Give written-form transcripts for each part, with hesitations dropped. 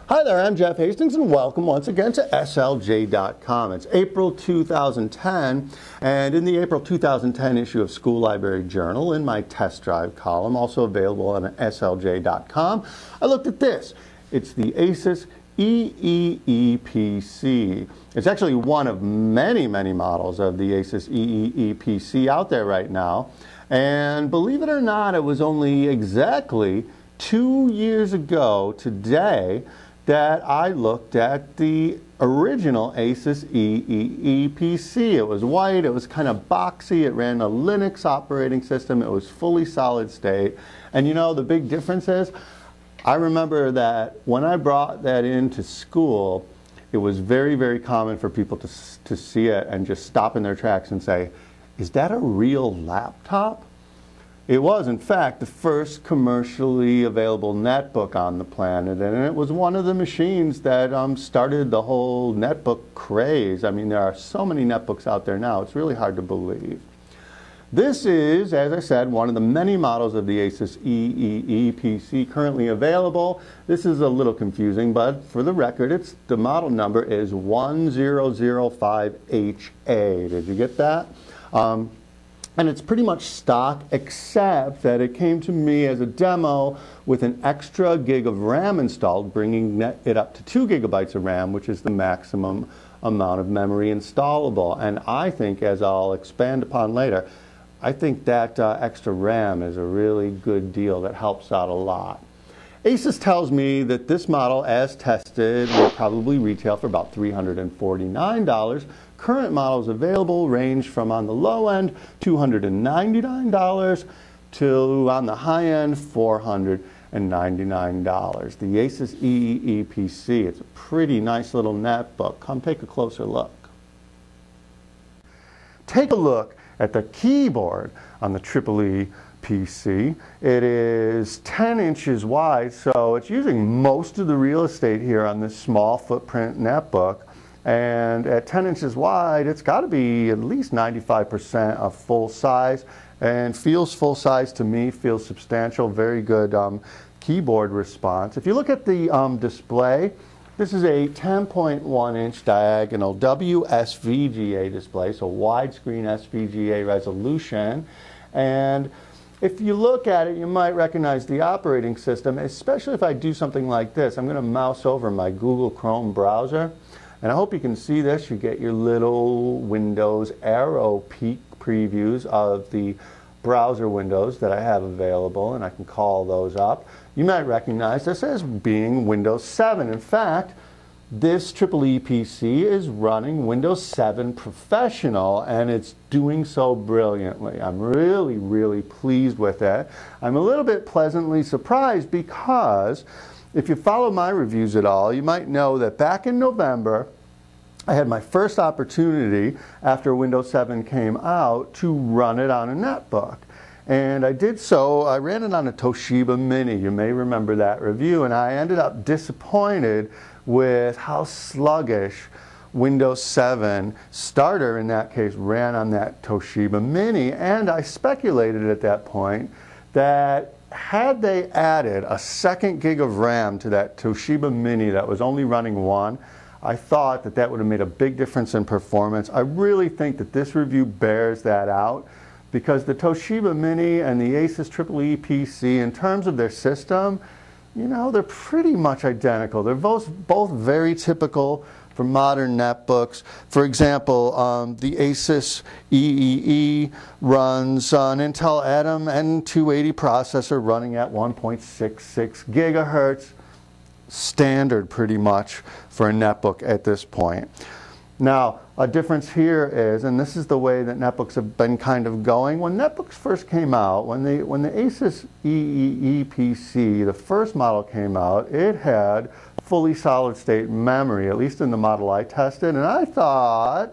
Hi there, I'm Jeff Hastings and welcome once again to SLJ.com. It's April 2010, and in the April 2010 issue of School Library Journal, in my test drive column, also available on SLJ.com, I looked at this. It's the Asus Eee PC. It's actually one of many models of the Asus Eee PC out there right now, and believe it or not, it was only exactly 2 years ago today that I looked at the original Asus Eee PC. It was white, it was kind of boxy, it ran a Linux operating system, it was fully solid state. And you know, the big difference is, I remember that when I brought that into school, it was very common for people to see it and just stop in their tracks and say, is that a real laptop? It was, in fact, the first commercially available netbook on the planet, and it was one of the machines that started the whole netbook craze. I mean, there are so many netbooks out there now, it's really hard to believe. This is, as I said, one of the many models of the Asus Eee PC currently available. This is a little confusing, but for the record, the model number is 1005HA. Did you get that? And it's pretty much stock, except that it came to me as a demo with an extra gig of RAM installed, bringing it up to 2 gigabytes of RAM, which is the maximum amount of memory installable. And I think, as I'll expand upon later, I think that extra RAM is a really good deal that helps out a lot. Asus tells me that this model, as tested, will probably retail for about $349. Current models available range from, on the low end, $299 to, on the high end, $499. The Asus Eee PC, it's a pretty nice little netbook. Come take a closer look. Take a look at the keyboard on the Eee PC. It is 10 inches wide, so it's using most of the real estate here on this small footprint netbook. And at 10 inches wide, it's got to be at least 95% of full size, and feels full size to me, feels substantial, very good keyboard response. If you look at the display, this is a 10.1 inch diagonal WSVGA display, so widescreen SVGA resolution. And if you look at it, you might recognize the operating system, especially if I do something like this. I'm going to mouse over my Google Chrome browser. And I hope you can see this. You get your little Windows arrow peek previews of the browser windows that I have available, and I can call those up. You might recognize this as being Windows 7. In fact, this Eee PC is running Windows 7 Professional, and it's doing so brilliantly. I'm really pleased with it. I'm a little bit pleasantly surprised because if you follow my reviews at all, you might know that back in November, I had my first opportunity after Windows 7 came out to run it on a netbook. And I did so. I ran it on a Toshiba Mini. You may remember that review. And I ended up disappointed with how sluggish Windows 7 starter, in that case, ran on that Toshiba Mini. And I speculated at that point that had they added a second gig of RAM to that Toshiba Mini that was only running 1, I thought that that would have made a big difference in performance. I really think that this review bears that out, because the Toshiba Mini and the Asus Eee PC, in terms of their system, you know, they're pretty much identical. They're both very typical for modern netbooks. For example, the Asus Eee runs an Intel Atom N280 processor running at 1.66 gigahertz, standard pretty much for a netbook at this point. Now, a difference here is, and this is the way that netbooks have been kind of going, when netbooks first came out, when the Asus Eee PC, the first model came out, it had fully solid state memory, at least in the model I tested, and I thought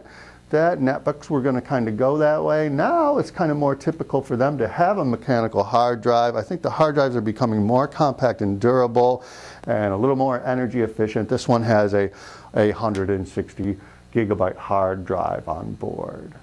that netbooks were going to kind of go that way. Now it's kind of more typical for them to have a mechanical hard drive. I think the hard drives are becoming more compact and durable and a little more energy efficient. This one has a 160 gigabyte hard drive on board.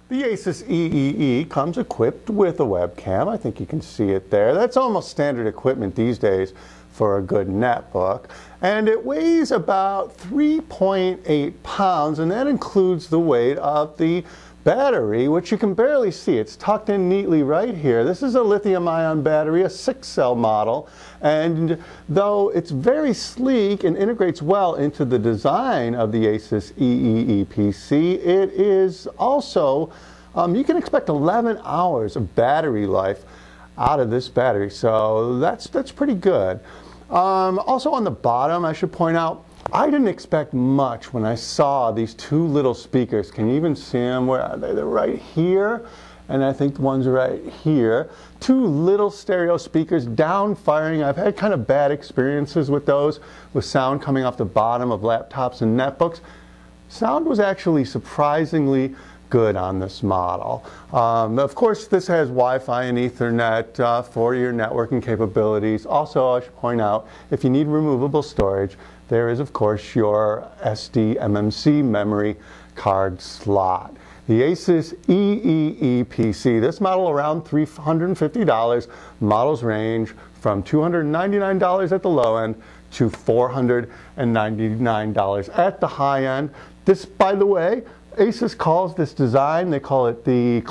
The Asus Eee comes equipped with a webcam. I think you can see it there. That's almost standard equipment these days for a good netbook. And it weighs about 3.8 pounds, and that includes the weight of the battery, which you can barely see. It's tucked in neatly right here. This is a lithium-ion battery, a 6-cell model, and though it's very sleek and integrates well into the design of the Asus Eee PC, it is also, you can expect 11 hours of battery life out of this battery, so that's pretty good. Also on the bottom, I should point out, I didn't expect much when I saw these two little speakers. Can you even see them? Where are they? They're right here, and I think the one's right here. Two little stereo speakers, down firing. I've had kind of bad experiences with those, with sound coming off the bottom of laptops and netbooks. Sound was actually surprisingly good on this model. Of course, this has Wi-Fi and Ethernet for your networking capabilities. Also, I should point out, if you need removable storage, there is, of course, your SDMMC memory card slot. The Asus Eee PC, this model around $350. Models range from $299 at the low end to $499 at the high end. This, by the way, Asus calls this design, they call it the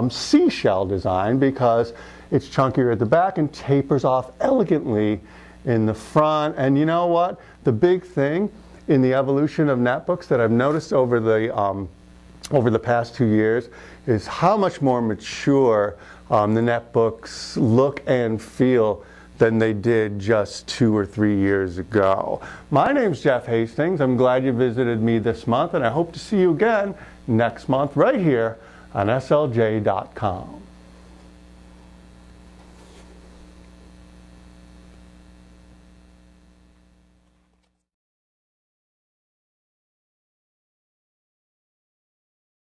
seashell design, because it's chunkier at the back and tapers off elegantly in the front. And you know what? The big thing in the evolution of netbooks that I've noticed over the past 2 years is how much more mature the netbooks look and feel than they did just 2 or 3 years ago. My name's Jeff Hastings. I'm glad you visited me this month, and I hope to see you again next month right here on SLJ.com.